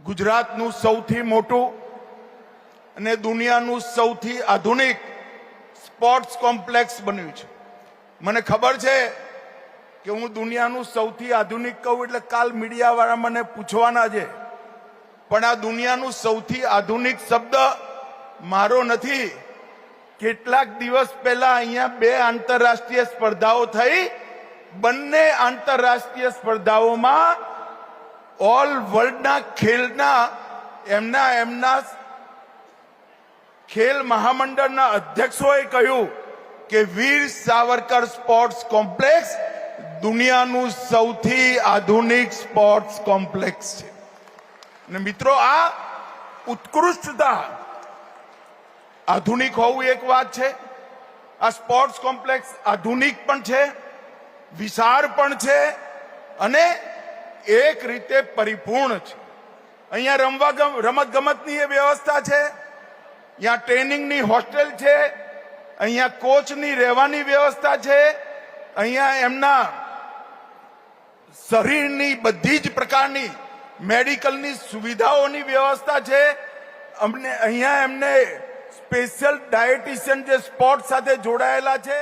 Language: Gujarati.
ગુજરાતનું સૌથી મોટું અને દુનિયાનું સૌથી આધુનિક સ્પોર્ટ્સ કોમ્પ્લેક્સ બન્યું છે। મને ખબર છે કે હું દુનિયાનું સૌથી આધુનિક કહું એટલે કાલ મીડિયાવાળા મને પૂછવાના છે, પણ આ દુનિયાનું સૌથી આધુનિક શબ્દ મારો નથી। કેટલાક દિવસ પહેલા અહીંયા 2 આંતરરાષ્ટ્રીય સ્પર્ધાઓ થઈ। બંને આંતરરાષ્ટ્રીય સ્પર્ધાઓમાં ઓલ વર્લ્ડના ખેલના એમના ખેલ મહામંડળના અધ્યક્ષોએ કહ્યું કે વીર સાવરકર સ્પોર્ટ્સ કોમ્પ્લેક્સ દુનિયાનું સૌથી આધુનિક સ્પોર્ટ્સ કોમ્પ્લેક્સ છે। અને મિત્રો, આ ઉત્કૃષ્ટતા આધુનિક હોવું એક વાત છે, આ સ્પોર્ટ્સ કોમ્પ્લેક્સ આધુનિક પણ છે, વિશાળ પણ છે અને એક રીતે પરિપૂર્ણ છે। અહીંયા રમત ગમતની વ્યવસ્થા છે, અહીંયા ટ્રેનિંગની હોસ્ટેલ છે, અહીંયા કોચની રહેવાની વ્યવસ્થા છે, અહીંયા એમના શરીરની બધી જ પ્રકારની મેડિકલની સુવિધાઓની વ્યવસ્થા છે। અહીંયા એમને સ્પેશિયલ ડાયટિશિયન જે સ્પોર્ટ સાથે જોડાયેલા છે।